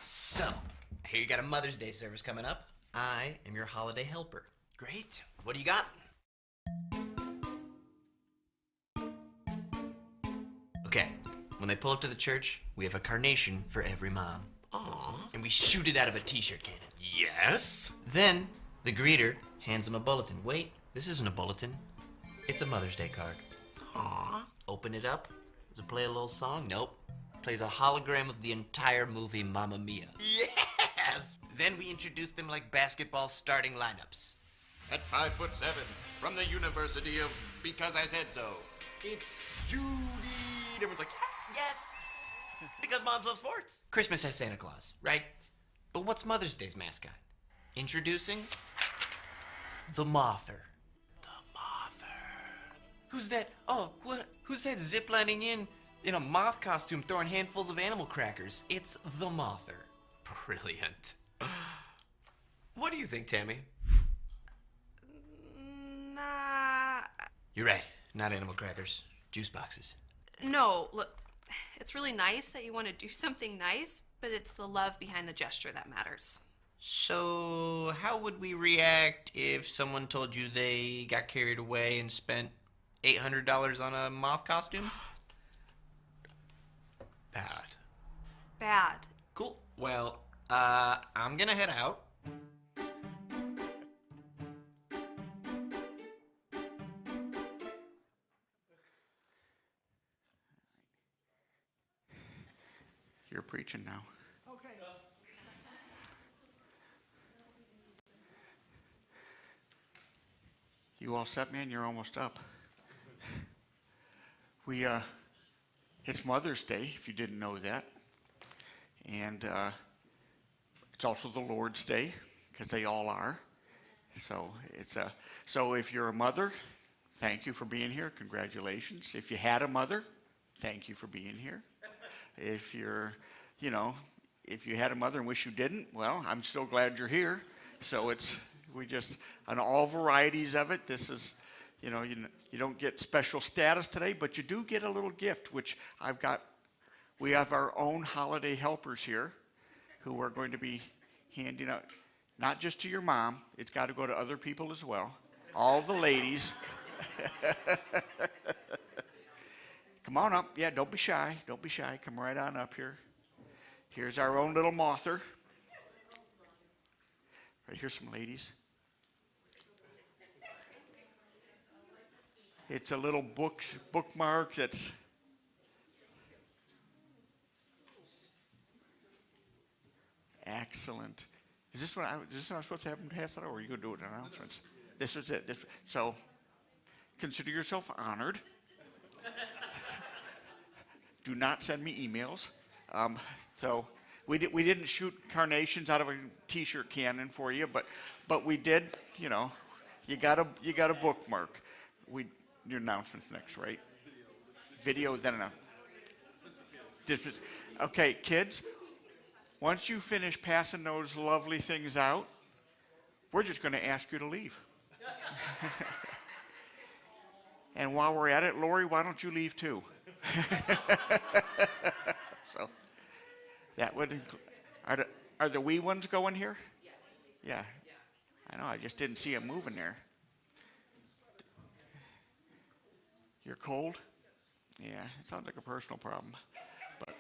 So, here you got a Mother's Day service coming up. I am your holiday helper. Great. What do you got? Okay, when they pull up to the church, we have a carnation for every mom. Aww. And we shoot it out of a t-shirt cannon. Yes? Then, the greeter hands them a bulletin. Wait, this isn't a bulletin. It's a Mother's Day card. Aww. Open it up. Does it play a little song? Nope. Plays a hologram of the entire movie Mamma Mia. Yes! Then we introduce them like basketball starting lineups. At 5'7", from the University of Because I Said So, it's Judy. Everyone's like, yes! Because moms love sports. Christmas has Santa Claus, right? But what's Mother's Day's mascot? Introducing the Mother. The mother. Who's that? Oh, what? Who's that ziplining in a moth costume throwing handfuls of animal crackers? It's the Mother. Brilliant. What do you think, Tammy? Nah. You're right. Not animal crackers. Juice boxes. No, look, it's really nice that you want to do something nice, but it's the love behind the gesture that matters. So, how would we react if someone told you they got carried away and spent $800 on a moth costume? Bad. Bad. Cool. Well, I'm gonna head out. You're preaching now. Okay. You all set, man? You're almost up. It's Mother's Day, if you didn't know that. And it's also the Lord's Day, because they all are. So if you're a mother, thank you for being here. Congratulations. If you had a mother, thank you for being here. If if you had a mother and wish you didn't, well, I'm still glad you're here. So on all varieties of it, this is, you don't get special status today, but you do get a little gift, which we have our own holiday helpers here who are going to be handing out, not just to your mom, it's got to go to other people as well. All the ladies. Come on up. Yeah, don't be shy. Don't be shy. Come right on up here. Here's our own little mother. Right here's some ladies. It's a little bookmark that's excellent. Is this what I'm supposed to have them pass out, or are you going to do it in announcements? This was it. So consider yourself honored. Do not send me emails. So we didn't shoot carnations out of a t-shirt cannon for you, but we did. You got a bookmark. Your announcements next, right? Video, then okay, kids. Once you finish passing those lovely things out, we're just going to ask you to leave. And while we're at it, Lori, why don't you leave too? So that would include. Are the wee ones going here? Yes. Yeah. I know. I just didn't see them moving there. You're cold? Yeah. It sounds like a personal problem, but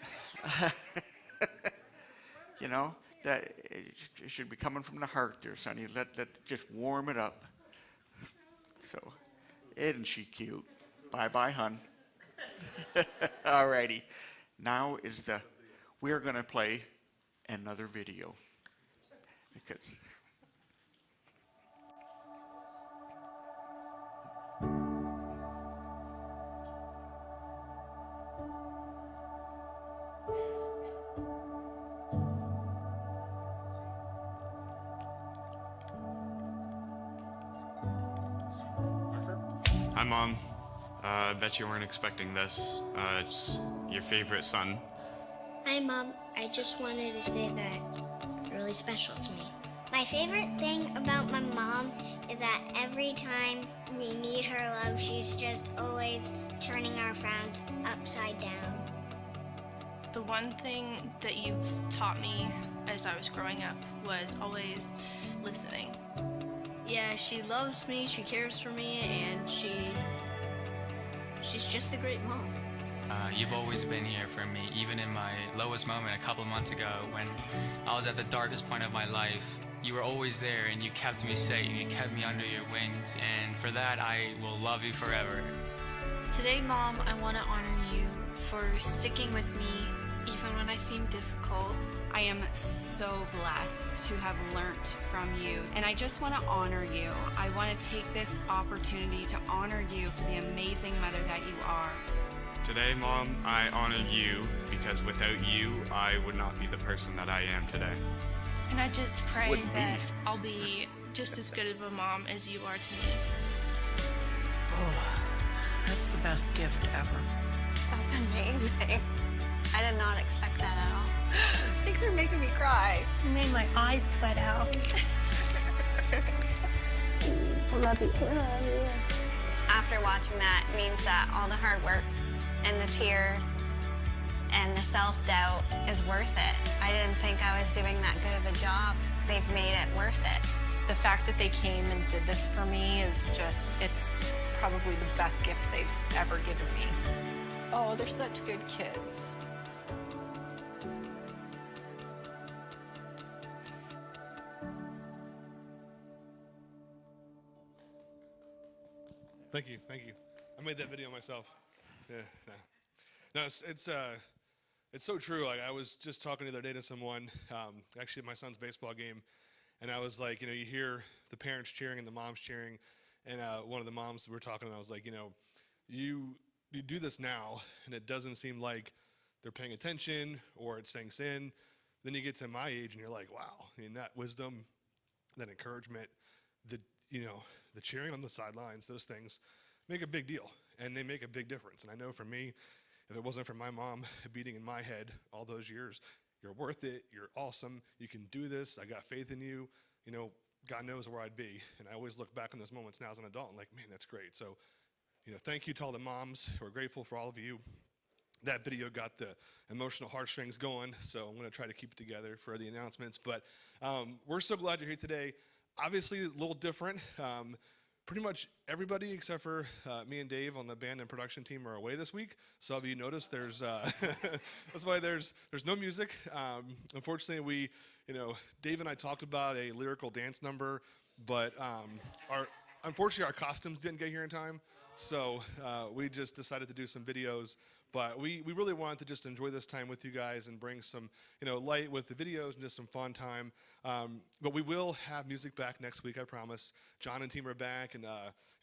that it should be coming from the heart, there, Sonny. Let just warm it up. So, isn't she cute? Bye, hun. Alrighty. Now we're going to play another video. Because Hi, Mom. Bet you weren't expecting this. It's your favorite son. Hi, Mom. I just wanted to say that you're really special to me. My favorite thing about my mom is that every time we need her love, she's just always turning our frowns upside down. The one thing that you've taught me as I was growing up was always listening. Yeah, she loves me, she cares for me, and she's just a great mom. You've always been here for me, even in my lowest moment a couple of months ago when I was at the darkest point of my life. You were always there, and you kept me safe, and you kept me under your wings, and for that I will love you forever. Today, Mom, I want to honor you for sticking with me even when I seem difficult. I am so blessed to have learnt from you, and I just want to honor you. I want to take this opportunity to honor you for the amazing mother that you are. Today, Mom, I honor you because without you, I would not be the person that I am today. And I just pray that I'll be just as good of a mom as you are to me. Oh, that's the best gift ever. That's amazing. I did not expect that at all. Thanks for making me cry. You made my eyes sweat out. I love you. After watching that, it means that all the hard work and the tears and the self-doubt is worth it. I didn't think I was doing that good of a job. They've made it worth it. The fact that they came and did this for me is just, it's probably the best gift they've ever given me. Oh, they're such good kids. Thank you. I made that video myself. Yeah, no, it's so true. Like I was just talking the other day to someone, actually at my son's baseball game, and I was like, you hear the parents cheering and the moms cheering, and one of the moms we were talking, and I was like, you do this now, and it doesn't seem like they're paying attention or it sinks in. Then you get to my age, and you're like, wow, that wisdom, that encouragement, the cheering on the sidelines, those things make a big deal, and they make a big difference. And I know for me, if it wasn't for my mom beating in my head all those years, you're worth it, you're awesome, you can do this, I got faith in you, God knows where I'd be. And I always look back on those moments now as an adult and like, man, that's great. So, thank you to all the moms. We're grateful for all of you. That video got the emotional heartstrings going, so I'm going to try to keep it together for the announcements. But we're so glad you're here today. Obviously, a little different. Pretty much everybody except for me and Dave on the band and production team are away this week. So if you notice, there's that's why there's no music. Unfortunately, Dave and I talked about a lyrical dance number, but unfortunately our costumes didn't get here in time. So we just decided to do some videos. But we really wanted to just enjoy this time with you guys and bring some, light with the videos and just some fun time. But we will have music back next week, I promise. John and team are back, and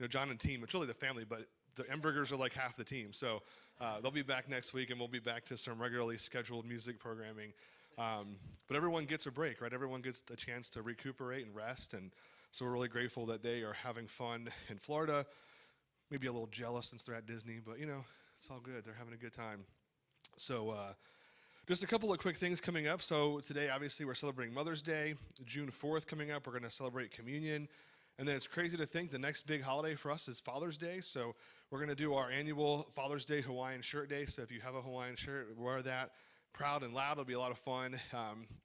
John and team, it's really the family, but the Embergers are like half the team. So they'll be back next week, and we'll be back to some regularly scheduled music programming. But everyone gets a break, right? Everyone gets a chance to recuperate and rest, and so we're really grateful that they are having fun in Florida. Maybe a little jealous since they're at Disney, but it's all good. They're having a good time. So just a couple of quick things coming up. So today, obviously, we're celebrating Mother's Day. June 4th coming up, we're going to celebrate communion. And then it's crazy to think the next big holiday for us is Father's Day. So we're going to do our annual Father's Day Hawaiian shirt day. So if you have a Hawaiian shirt, wear that. Proud and loud. It'll be a lot of fun.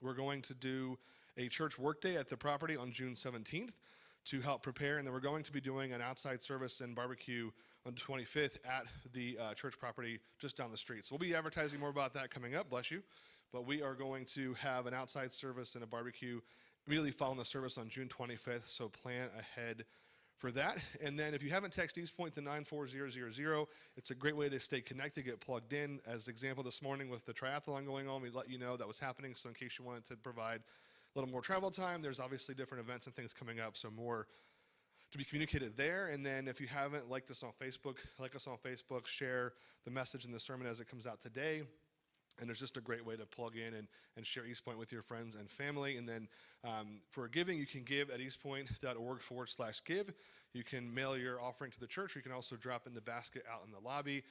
We're going to do a church work day at the property on June 17th to help prepare. And then we're going to be doing an outside service and barbecue on the 25th at the church property just down the street. So we'll be advertising more about that coming up, bless you. But we are going to have an outside service and a barbecue immediately following the service on June 25th, so plan ahead for that. And then if you haven't texted Eastpoint to 94000, it's a great way to stay connected, get plugged in. As example this morning with the triathlon going on, we let you know that was happening, so in case you wanted to provide a little more travel time, there's obviously different events and things coming up, so more to be communicated there. And then if you haven't liked us on Facebook, like us on Facebook, share the message in the sermon as it comes out today. And it's just a great way to plug in and share Eastpoint with your friends and family. And then for giving, you can give at eastpoint.org/give. You can mail your offering to the church. Or you can also drop in the basket out in the lobby.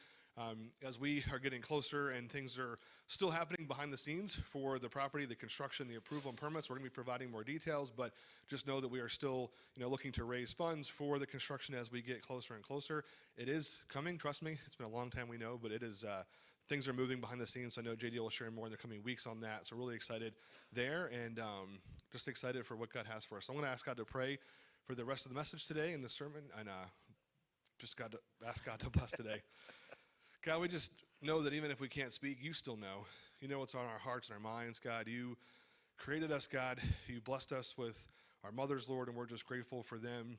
As we are getting closer and things are still happening behind the scenes for the property, the construction, the approval and permits, we're going to be providing more details, but just know that we are still looking to raise funds for the construction as we get closer and closer. It is coming, trust me. It's been a long time, we know, but it is things are moving behind the scenes. So I know JD will share more in the coming weeks on that. So really excited there, and just excited for what God has for us. So I'm going to ask God to pray for the rest of the message today and the sermon, and just ask God to bless today. God, we just know that even if we can't speak, you still know. You know what's on our hearts and our minds, God. You created us, God. You blessed us with our mothers, Lord, and we're just grateful for them,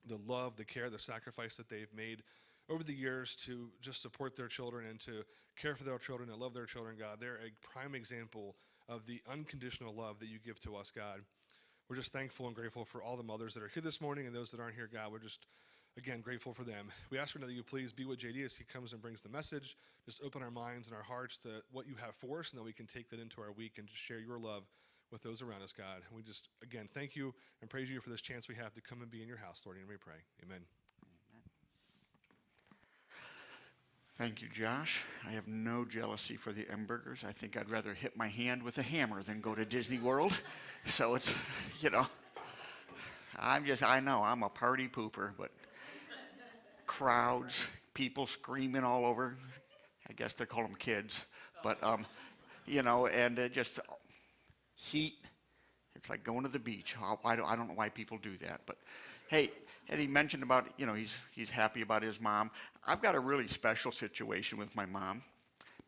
the love, the care, the sacrifice that they've made over the years to just support their children and to care for their children and love their children, God. They're a prime example of the unconditional love that you give to us, God. We're just thankful and grateful for all the mothers that are here this morning and those that aren't here, God. We're just, again, grateful for them. We ask right now that you please be with JD as he comes and brings the message. Just open our minds and our hearts to what you have for us, and that we can take that into our week and just share your love with those around us, God. And we just, again, thank you and praise you for this chance we have to come and be in your house, Lord, and we pray. Amen. Thank you, Josh. I have no jealousy for the Embergers. I think I'd rather hit my hand with a hammer than go to Disney World. So it's, I know I'm a party pooper, but crowds, people screaming all over. I guess they call them kids, but, and just heat. It's like going to the beach. I don't know why people do that, but hey, and he mentioned about, he's happy about his mom. I've got a really special situation with my mom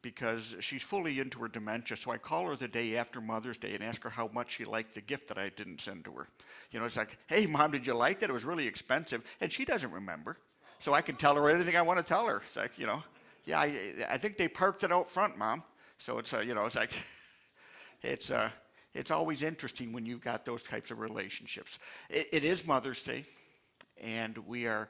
because she's fully into her dementia, so I call her the day after Mother's Day and ask her how much she liked the gift that I didn't send to her. It's like, hey, Mom, did you like that? It was really expensive, and she doesn't remember. So I can tell her anything I want to tell her. It's like, yeah, I think they parked it out front, Mom. So it's, it's like, it's always interesting when you've got those types of relationships. It is Mother's Day, and we are,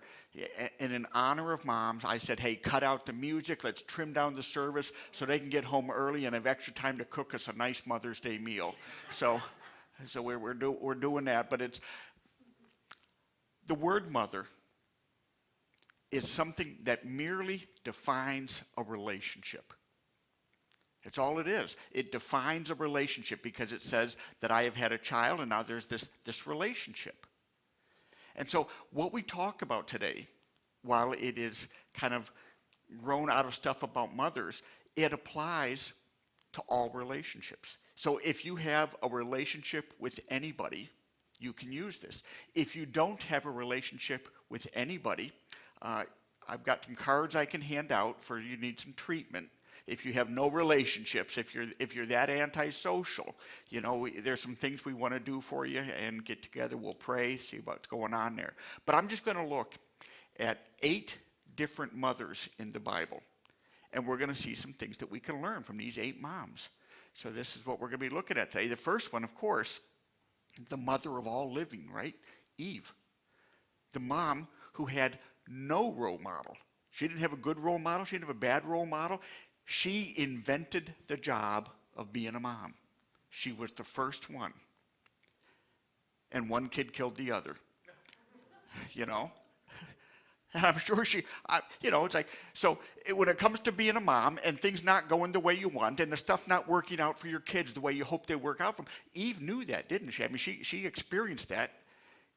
in honor of moms, I said, hey, cut out the music, let's trim down the service so they can get home early and have extra time to cook us a nice Mother's Day meal. So we're doing that, but it's, the word mother is something that merely defines a relationship. It's all it is. It defines a relationship because it says that I have had a child and now there's this relationship. And so what we talk about today, while it is kind of grown out of stuff about mothers, it applies to all relationships. So if you have a relationship with anybody, you can use this. If you don't have a relationship with anybody, I've got some cards I can hand out for you need some treatment. If you have no relationships, if you're that antisocial, there's some things we want to do for you and get together. We'll pray, see what's going on there. But I'm just going to look at 8 different mothers in the Bible, and we're going to see some things that we can learn from these 8 moms. So this is what we're going to be looking at today. The first one, of course, the mother of all living, right? Eve. The mom who had no role model. She didn't have a good role model. She didn't have a bad role model. She invented the job of being a mom. She was the first one. And one kid killed the other. And I'm sure it's like, so when it comes to being a mom and things not going the way you want and the stuff not working out for your kids the way you hope they work out for them, Eve knew that, didn't she? I mean, she experienced that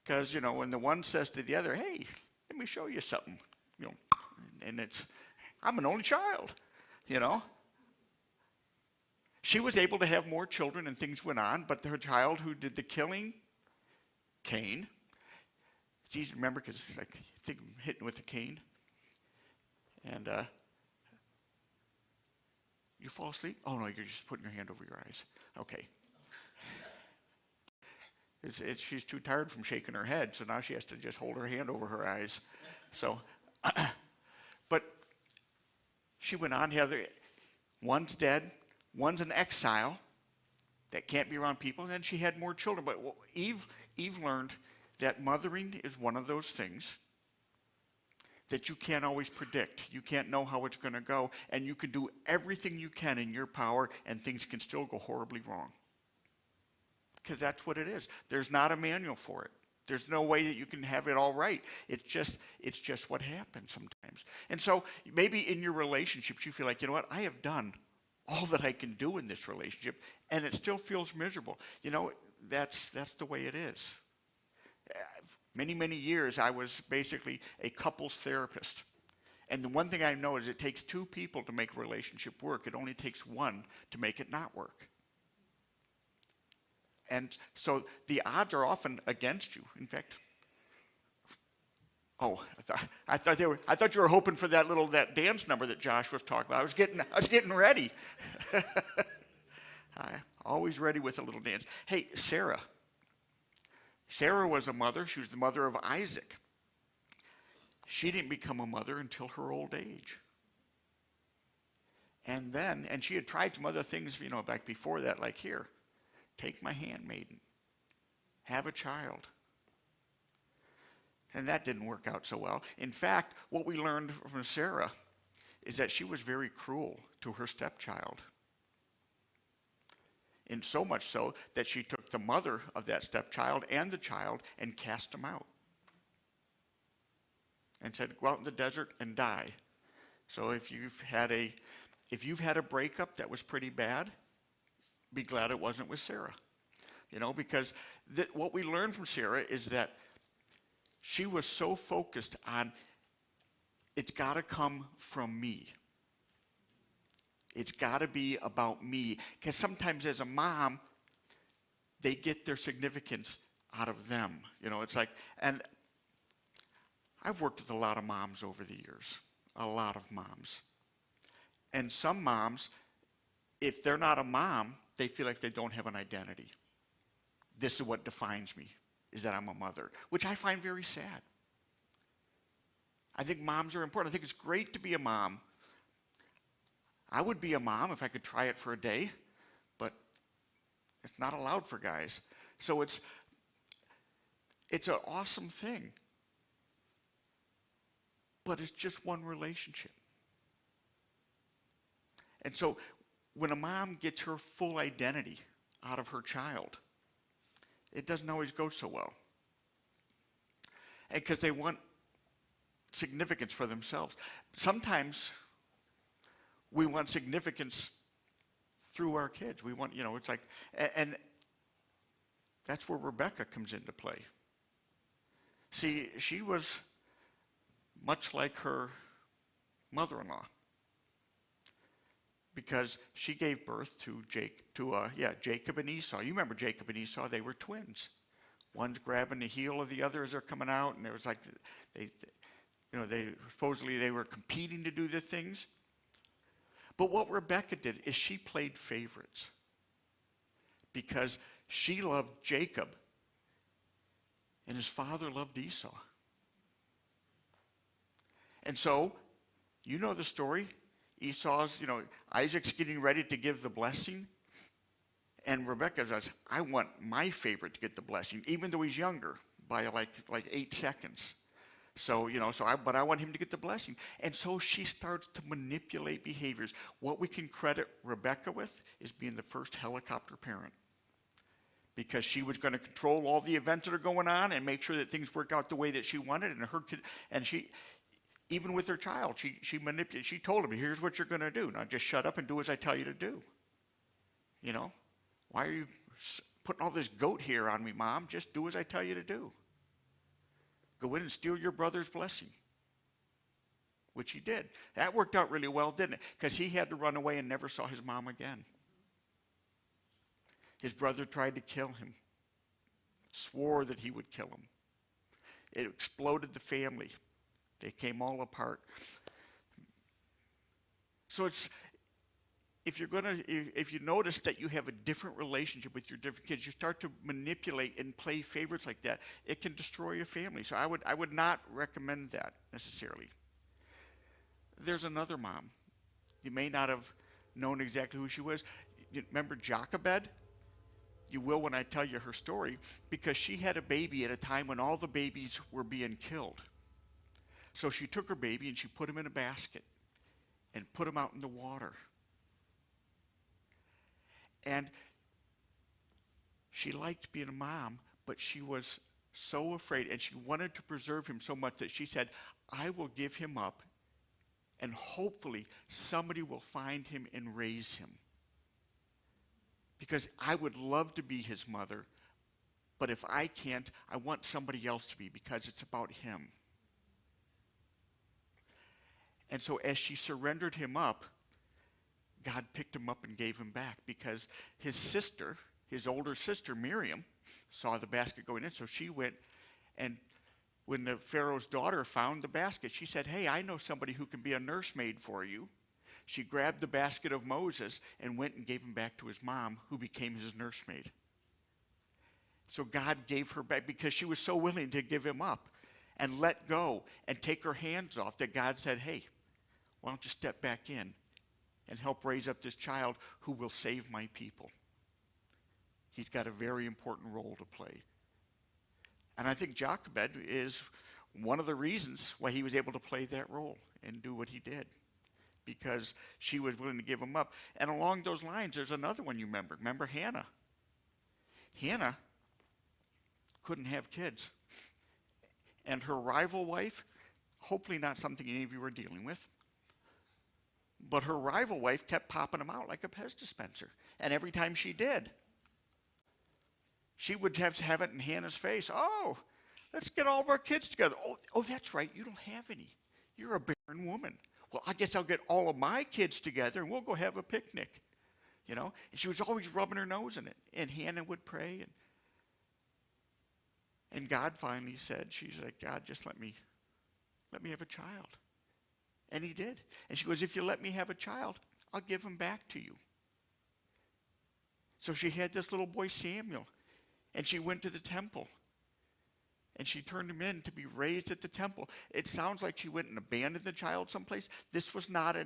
because, when the one says to the other, hey, let me show you something, and I'm an only child. She was able to have more children and things went on, but her child who did the killing, Cain, it's easy to remember because I think I'm hitting with a cane. And you fall asleep? Oh no, you're just putting your hand over your eyes. Okay. She's too tired from shaking her head, so now she has to just hold her hand over her eyes. So, but she went on. One's dead, one's in exile that can't be around people, and then she had more children. But Eve learned that mothering is one of those things that you can't always predict. You can't know how it's going to go, and you can do everything you can in your power, and things can still go horribly wrong. Because that's what it is. There's not a manual for it. There's no way that you can have it all right. It's just what happens sometimes. And so maybe in your relationships you feel like, I have done all that I can do in this relationship, and it still feels miserable. That's the way it is. Many, many years I was basically a couples therapist. And the one thing I know is it takes two people to make a relationship work. It only takes one to make it not work. And so the odds are often against you. In fact, I thought you were hoping for that dance number that Josh was talking about. I was getting ready. I'm always ready with a little dance. Hey, Sarah. Sarah was a mother. She was the mother of Isaac. She didn't become a mother until her old age. And she had tried some other things, back before that, like here, take my hand, maiden, have a child. And that didn't work out so well. In fact, what we learned from Sarah is that she was very cruel to her stepchild. And so much so that she took the mother of that stepchild and the child and cast them out. And said, go out in the desert and die. So if you've had a breakup that was pretty bad, be glad it wasn't with Sarah. Because what we learned from Sarah is that she was so focused on, it's got to come from me. It's got to be about me. Because sometimes as a mom, they get their significance out of them. It's like, and I've worked with a lot of moms over the years, a lot of moms. And some moms, if they're not a mom, they feel like they don't have an identity. This is what defines me, is that I'm a mother, which I find very sad. I think moms are important. I think it's great to be a mom. I would be a mom if I could try it for a day, but it's not allowed for guys. So it's an awesome thing. But it's just one relationship. And so when a mom gets her full identity out of her child, it doesn't always go so well. And because they want significance for themselves. Sometimes we want significance through our kids. We want, it's like, and that's where Rebecca comes into play. See, she was much like her mother-in-law, because she gave birth to Jacob and Esau. You remember Jacob and Esau? They were twins. One's grabbing the heel of the other as they're coming out, and it was like they supposedly they were competing to do the things. But what Rebecca did is she played favorites, because she loved Jacob and his father loved Esau. And so, you know the story. Esau's, Isaac's getting ready to give the blessing. And Rebecca says, I want my favorite to get the blessing, even though he's younger by like 8 seconds. So, but I want him to get the blessing. And so she starts to manipulate behaviors. What we can credit Rebecca with is being the first helicopter parent, because she was going to control all the events that are going on and make sure that things work out the way that she wanted. And her kid, and she, even with her child, she manipulated. She told him, here's what you're going to do. Now just shut up and do as I tell you to do. Why are you putting all this goat hair on me, Mom? Just do as I tell you to do. Go in and steal your brother's blessing, which he did. That worked out really well, didn't it? Because he had to run away and never saw his mom again. His brother tried to kill him, swore that he would kill him. It exploded the family. They came all apart. So if you notice that you have a different relationship with your different kids, you start to manipulate and play favorites like that, it can destroy your family. So I would not recommend that necessarily. There's another mom. You may not have known exactly who she was. You remember Jochebed? You will when I tell you her story, because she had a baby at a time when all the babies were being killed. So she took her baby and she put him in a basket and put him out in the water. And she liked being a mom, but she was so afraid, and she wanted to preserve him so much that she said, I will give him up, and hopefully somebody will find him and raise him. Because I would love to be his mother, but if I can't, I want somebody else to be, because it's about him. And so as she surrendered him up, God picked him up and gave him back because his sister, his older sister, Miriam, saw the basket going in. So she went, and when the Pharaoh's daughter found the basket, she said, hey, I know somebody who can be a nursemaid for you. She grabbed the basket of Moses and went and gave him back to his mom, who became his nursemaid. So God gave her back because she was so willing to give him up and let go and take her hands off that God said, hey, why don't you step back in and help raise up this child who will save my people. He's got a very important role to play. And I think Jochebed is one of the reasons why he was able to play that role and do what he did, because she was willing to give him up. And along those lines, there's another one you remember. Remember Hannah? Hannah couldn't have kids. And her rival wife, hopefully not something any of you are dealing with, but her rival wife kept popping them out like a Pez dispenser. And every time she did, she would have to have it in Hannah's face. Oh, let's get all of our kids together. Oh, that's right, you don't have any. You're a barren woman. Well, I guess I'll get all of my kids together and we'll go have a picnic. You know? And she was always rubbing her nose in it. And Hannah would pray. And God finally said, she's like, God, just let me have a child. And he did. And she goes, if you let me have a child, I'll give him back to you. So she had this little boy, Samuel, and she went to the temple. And she turned him in to be raised at the temple. It sounds like she went and abandoned the child someplace. This was not a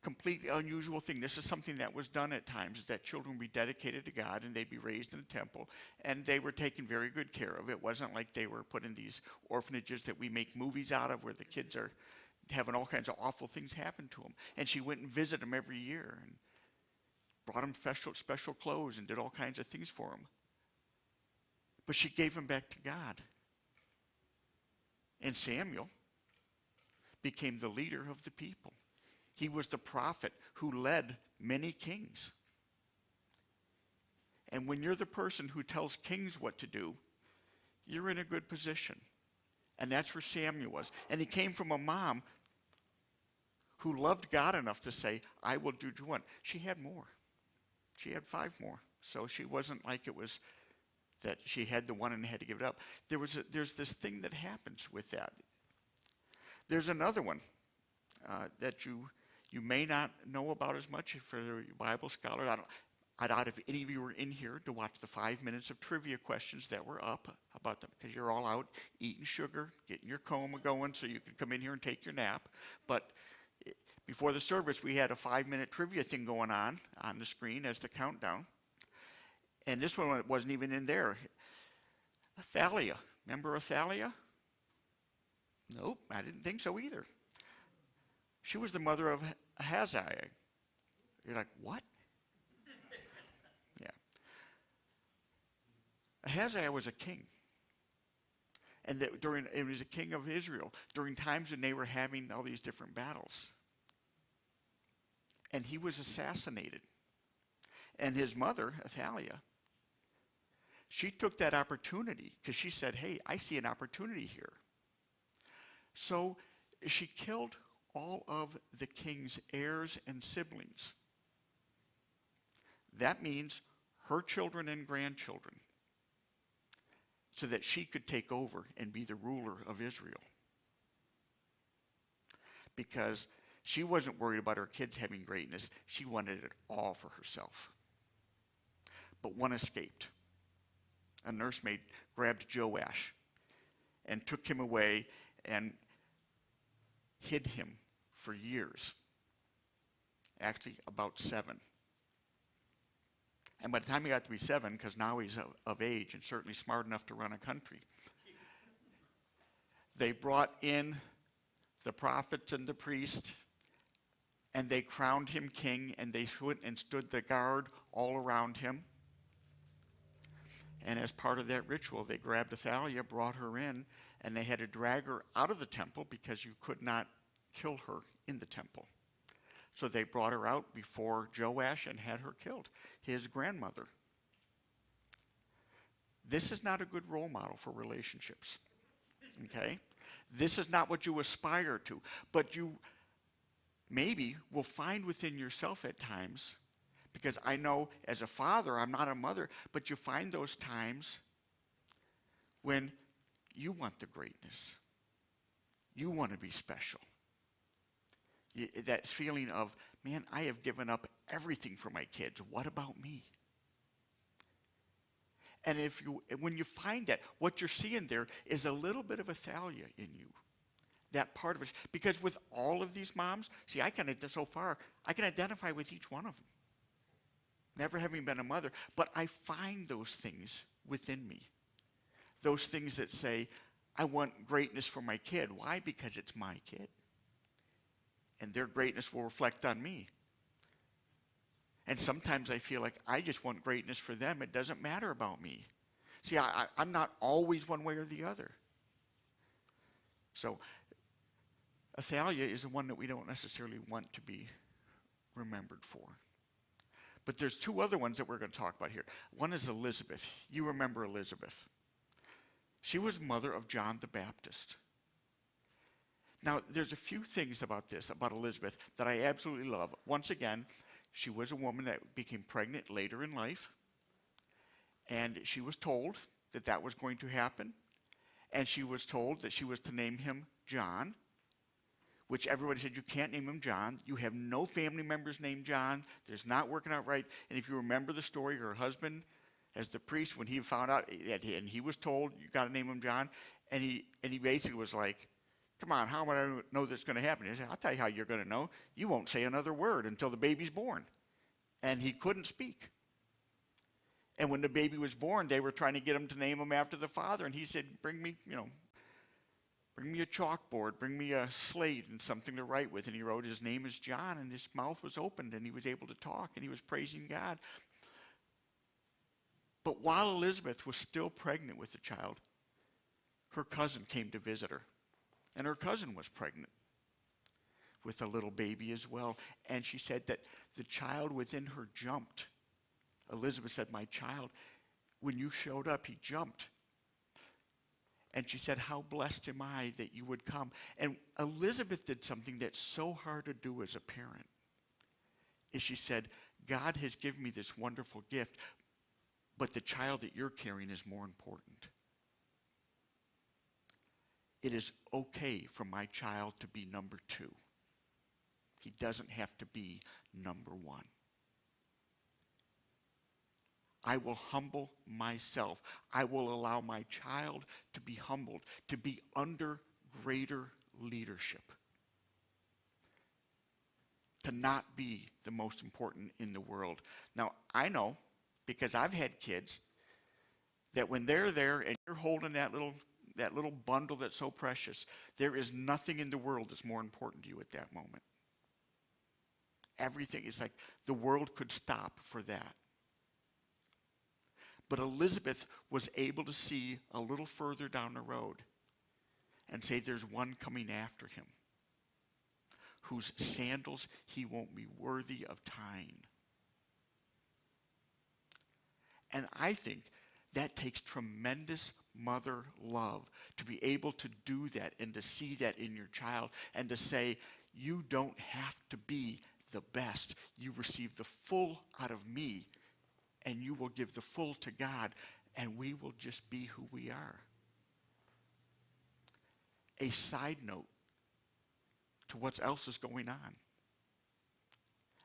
completely unusual thing. This is something that was done at times, is that children would be dedicated to God and they'd be raised in the temple. And they were taken very good care of. It wasn't like they were put in these orphanages that we make movies out of where the kids are having all kinds of awful things happen to them. And she went and visited them every year and brought them special clothes and did all kinds of things for them. But she gave him back to God. And Samuel became the leader of the people. He was the prophet who led many kings. And when you're the person who tells kings what to do, you're in a good position. And that's where Samuel was. And he came from a mom who loved God enough to say, I will do one. She had more. She had 5 more. So she wasn't like it was that she had the one and had to give it up. There's this thing that happens with that. There's another one that you may not know about as much for the Bible scholar. I doubt if any of you were in here to watch the 5 minutes of trivia questions that were up about them, because you're all out eating sugar, getting your coma going so you could come in here and take your nap. But before the service, we had a 5-minute trivia thing going on the screen as the countdown. And this one wasn't even in there. Athaliah. Remember Athaliah? Nope, I didn't think so either. She was the mother of Ahaziah. You're like, what? Yeah. Ahaziah was a king. And it was a king of Israel during times when they were having all these different battles. And he was assassinated. And his mother, Athaliah, she took that opportunity because she said, hey, I see an opportunity here. So she killed all of the king's heirs and siblings. That means her children and grandchildren, so that she could take over and be the ruler of Israel. Because she wasn't worried about her kids having greatness. She wanted it all for herself. But one escaped. A nursemaid grabbed Joash and took him away and hid him for years. Actually, about 7. And by the time he got to be 7, because now he's of age and certainly smart enough to run a country, they brought in the prophets and the priest, and they crowned him king, and they went and stood the guard all around him. And as part of that ritual, they grabbed Athaliah, brought her in, and they had to drag her out of the temple because you could not kill her in the temple. So they brought her out before Joash and had her killed, his grandmother. This is not a good role model for relationships. Okay? This is not what you aspire to. But maybe will find within yourself at times, because I know as a father, I'm not a mother, but you find those times when you want the greatness. You want to be special. That feeling of, man, I have given up everything for my kids. What about me? And when you find that, what you're seeing there is a little bit of Athalia in you. That part of it. Because with all of these moms, see, I can identify with each one of them. Never having been a mother, but I find those things within me. Those things that say, I want greatness for my kid. Why? Because it's my kid. And their greatness will reflect on me. And sometimes I feel like I just want greatness for them. It doesn't matter about me. See, I'm not always one way or the other. So, Athalia is the one that we don't necessarily want to be remembered for. But there's two other ones that we're going to talk about here. One is Elizabeth. You remember Elizabeth. She was mother of John the Baptist. Now, there's a few things about Elizabeth, that I absolutely love. Once again, she was a woman that became pregnant later in life, and she was told that that was going to happen, and she was told that she was to name him John, which everybody said, you can't name him John. You have no family members named John. There's not working out right. And if you remember the story, her husband, as the priest, when he found out, and he was told, you got to name him John, and he basically was like, come on, how would I know that's going to happen? He said, I'll tell you how you're going to know. You won't say another word until the baby's born. And he couldn't speak. And when the baby was born, they were trying to get him to name him after the father. And he said, bring me a chalkboard, bring me a slate and something to write with. And he wrote, his name is John, and his mouth was opened, and he was able to talk, and he was praising God. But while Elizabeth was still pregnant with the child, her cousin came to visit her. And her cousin was pregnant with a little baby as well. And she said that the child within her jumped. Elizabeth said, my child, when you showed up, he jumped. And she said, how blessed am I that you would come. And Elizabeth did something that's so hard to do as a parent. Is she said, God has given me this wonderful gift, but the child that you're carrying is more important. It is okay for my child to be number 2. He doesn't have to be number 1. I will humble myself. I will allow my child to be humbled, to be under greater leadership, to not be the most important in the world. Now, I know, because I've had kids, that when they're there and you're holding that little bundle that's so precious, there is nothing in the world that's more important to you at that moment. Everything is like the world could stop for that. But Elizabeth was able to see a little further down the road and say there's one coming after him whose sandals he won't be worthy of tying. And I think that takes tremendous mother love to be able to do that and to see that in your child and to say, you don't have to be the best. You receive the full out of me, and you will give the full to God, and we will just be who we are. A side note to what else is going on.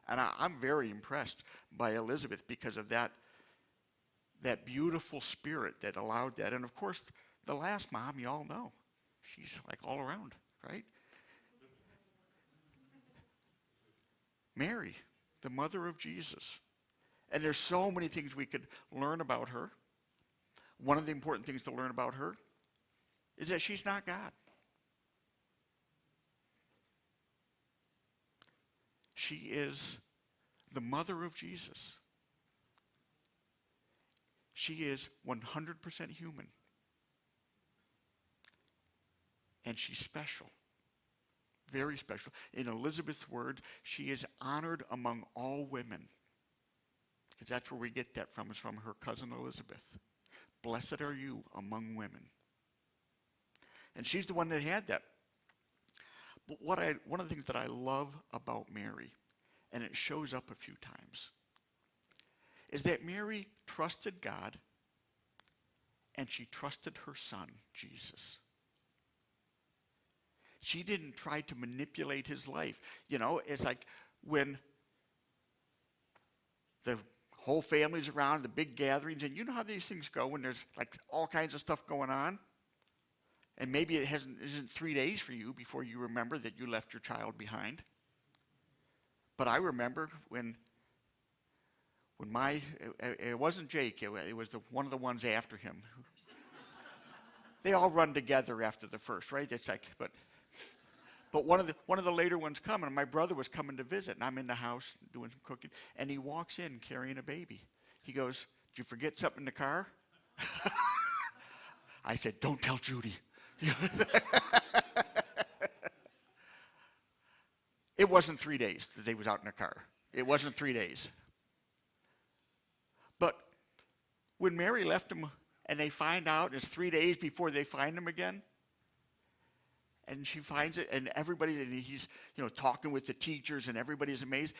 And I'm very impressed by Elizabeth because of that beautiful spirit that allowed that. And of course, the last mom, you all know. She's like all around, right? Mary, the mother of Jesus. And there's so many things we could learn about her. One of the important things to learn about her is that she's not God. She is the mother of Jesus. She is 100% human. And she's special. Very special. In Elizabeth's word, she is honored among all women. Because that's where we get that from, is from her cousin Elizabeth. Blessed are you among women. And she's the one that had that. But one of the things that I love about Mary, and it shows up a few times, is that Mary trusted God and she trusted her son, Jesus. She didn't try to manipulate his life. It's like when the whole family's around, the big gatherings, and you know how these things go when there's like all kinds of stuff going on. And maybe it isn't 3 days for you before you remember that you left your child behind. But I remember when it wasn't Jake, it was one of the ones after him. They all run together after the first, right? It's like, but one of the later ones coming, and my brother was coming to visit, and I'm in the house doing some cooking, and he walks in carrying a baby. He goes, "Did you forget something in the car?" I said, "Don't tell Judy." It wasn't 3 days that they was out in the car. It wasn't 3 days. But when Mary left him and they find out, it's 3 days before they find him again, and she finds it, and he's talking with the teachers, and everybody's amazed.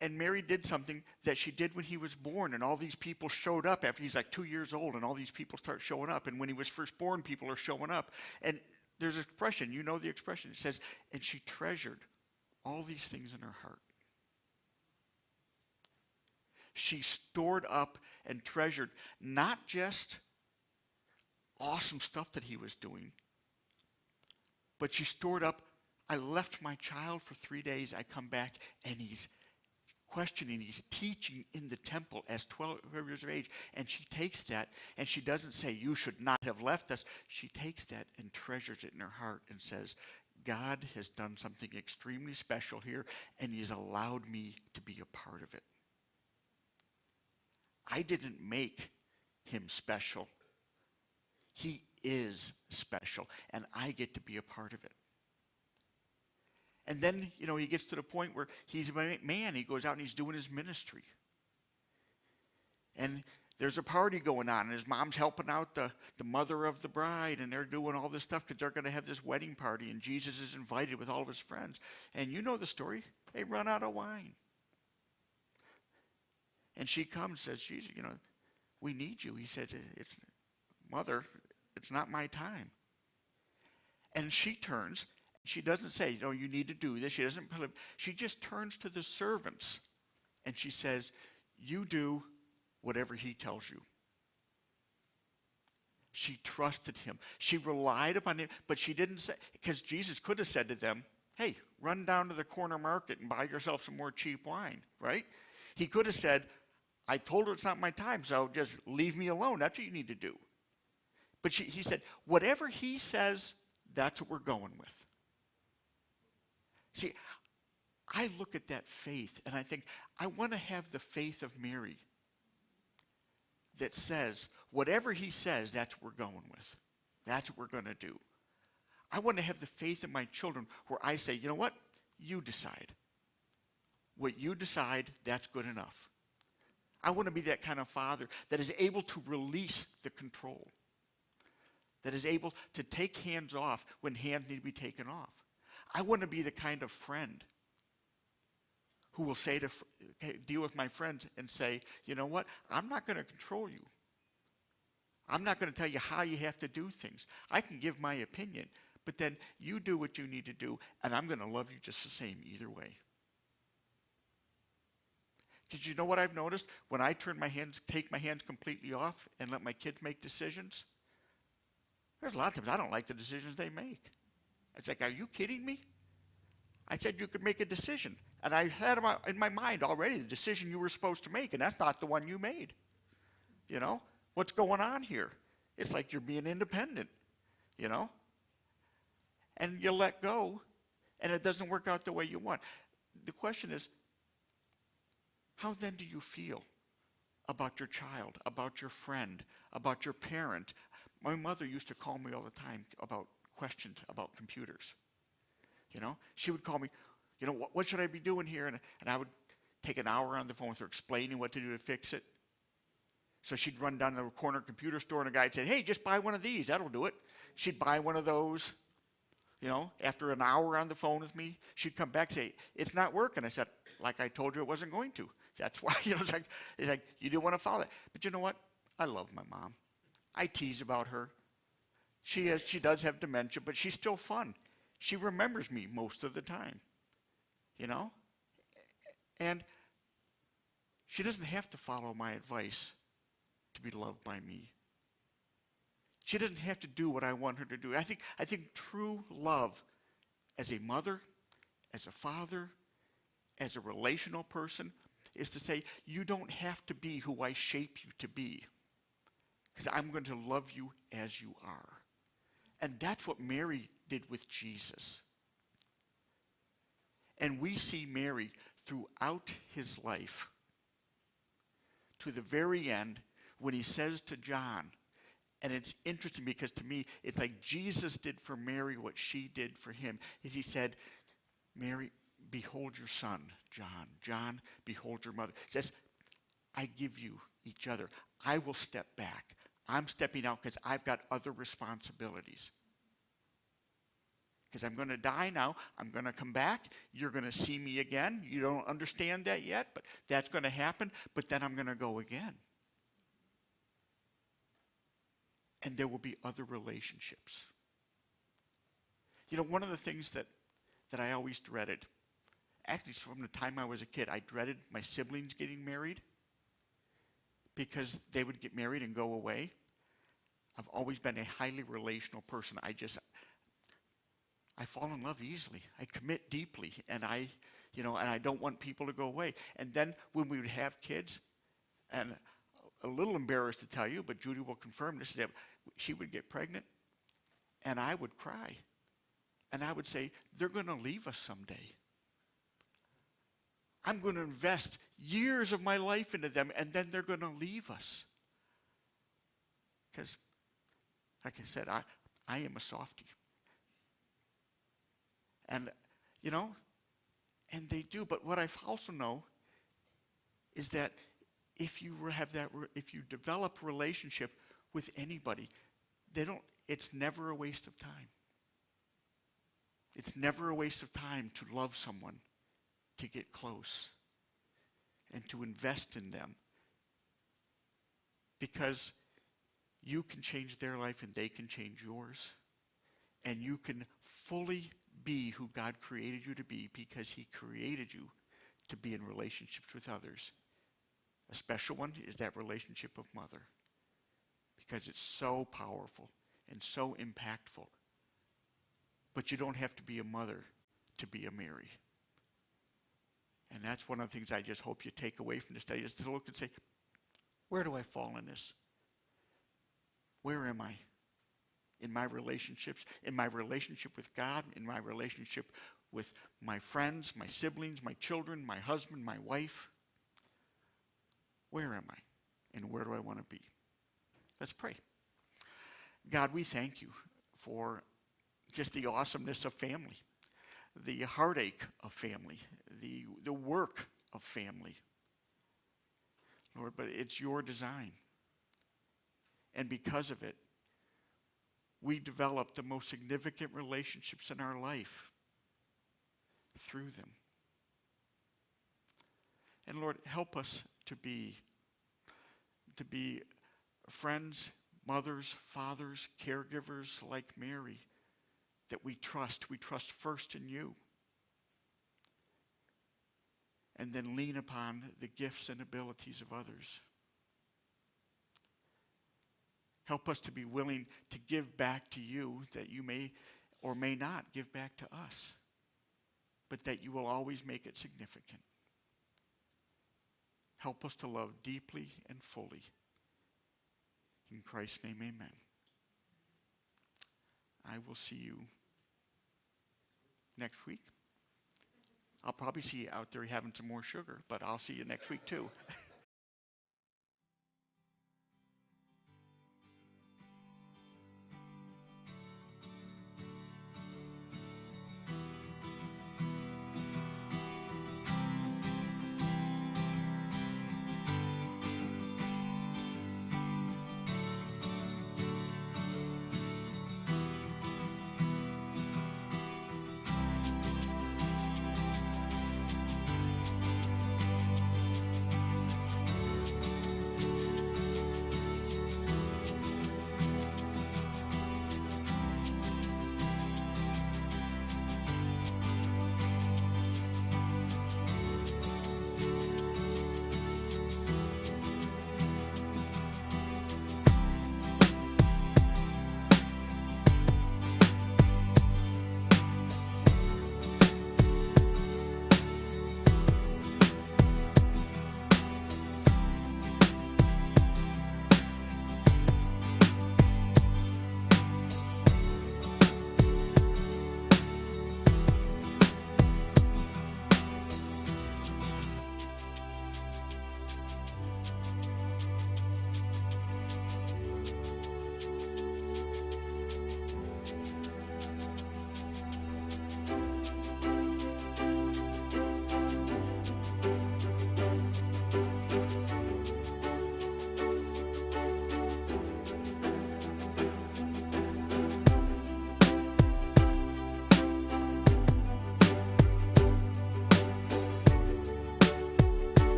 And Mary did something that she did when he was born, and all these people showed up after he's like 2 years old, and all these people start showing up. And when he was first born, people are showing up. And there's an expression, you know the expression. It says, and she treasured all these things in her heart. She stored up and treasured not just awesome stuff that he was doing, but she stored up, I left my child for 3 days, I come back, and he's questioning, he's teaching in the temple as 12 years of age, and she takes that, and she doesn't say, "You should not have left us." She takes that and treasures it in her heart and says, God has done something extremely special here, and he's allowed me to be a part of it. I didn't make him special. He is special, and I get to be a part of it. And then, he gets to the point where he's a man. He goes out and he's doing his ministry. And there's a party going on, and his mom's helping out the mother of the bride, and they're doing all this stuff because they're going to have this wedding party, and Jesus is invited with all of his friends. And you know the story. They run out of wine. And she comes and says, "Jesus, we need you." He said, "Mother, it's not my time." And she turns. She doesn't say, "You need to do this." She just turns to the servants and she says, "You do whatever he tells you." She trusted him. She relied upon him, but she didn't say, because Jesus could have said to them, "Hey, run down to the corner market and buy yourself some more cheap wine," right? He could have said, "I told her it's not my time, so just leave me alone. That's what you need to do." But he said, whatever he says, that's what we're going with. See, I look at that faith and I think, I want to have the faith of Mary that says, whatever he says, that's what we're going with. That's what we're going to do. I want to have the faith in my children where I say, "You know what? You decide. What you decide, that's good enough." I want to be that kind of father that is able to release the control, that is able to take hands off when hands need to be taken off. I want to be the kind of friend who will deal with my friends and say, "You know what? I'm not going to control you. I'm not going to tell you how you have to do things. I can give my opinion, but then you do what you need to do, and I'm going to love you just the same either way." Did you know what I've noticed? When I take my hands completely off and let my kids make decisions, there's a lot of times I don't like the decisions they make. It's like, are you kidding me? I said you could make a decision. And I had in my mind already the decision you were supposed to make, and that's not the one you made. What's going on here? It's like you're being independent, And you let go, and it doesn't work out the way you want. The question is, how then do you feel about your child, about your friend, about your parent? My mother used to call me all the time about questions about computers. She would call me, what should I be doing here? And I would take an hour on the phone with her explaining what to do to fix it. So she'd run down to the corner computer store, and a guy would say, "Hey, just buy one of these. That'll do it." She'd buy one of those. after an hour on the phone with me, she'd come back and say, it's not working. I said, like I told you it wasn't going to. That's why, it's like you didn't want to follow that. But you know what? I love my mom. I tease about her. She does have dementia, but she's still fun. She remembers me most of the time, And she doesn't have to follow my advice to be loved by me. She doesn't have to do what I want her to do. I think true love as a mother, as a father, as a relational person is to say, you don't have to be who I shape you to be, because I'm going to love you as you are. And that's what Mary did with Jesus. And we see Mary throughout his life, to the very end, when he says to John, and it's interesting because to me, it's like Jesus did for Mary what she did for him. Is he said, Mary, behold your son, John. John, behold your mother. He says, I give you each other. I will step back. I'm stepping out because I've got other responsibilities. Because I'm going to die now. I'm going to come back. You're going to see me again. You don't understand that yet, but that's going to happen. But then I'm going to go again. And there will be other relationships. One of the things that I always dreaded, actually from the time I was a kid, I dreaded my siblings getting married because they would get married and go away. I've always been a highly relational person. I fall in love easily. I commit deeply, and I don't want people to go away. And then when we would have kids, and a little embarrassed to tell you, but Judy will confirm this, that she would get pregnant, and I would cry. And I would say, they're going to leave us someday. I'm going to invest years of my life into them, and then they're going to leave us. Because, like I said, I am a softie. And, and they do. But what I also know is that if you develop a relationship with anybody, it's never a waste of time. It's never a waste of time to love someone, to get close, and to invest in them. Because you can change their life and they can change yours. And you can fully be who God created you to be because he created you to be in relationships with others. A special one is that relationship of mother, because it's so powerful and so impactful. But you don't have to be a mother to be a Mary. And that's one of the things I just hope you take away from this study, is to look and say, where do I fall in this? Where am I? In my relationships, in my relationship with God, in my relationship with my friends, my siblings, my children, my husband, my wife. Where am I? And where do I want to be? Let's pray. God, we thank you for just the awesomeness of family, the heartache of family, the work of family. Lord, but it's your design. And because of it, we develop the most significant relationships in our life through them. And Lord, help us to be friends, mothers, fathers, caregivers like Mary, that we trust. We trust first in you. And then lean upon the gifts and abilities of others. Help us to be willing to give back to you that you may or may not give back to us, but that you will always make it significant. Help us to love deeply and fully. In Christ's name, amen. I will see you next week. I'll probably see you out there having some more sugar, but I'll see you next week too.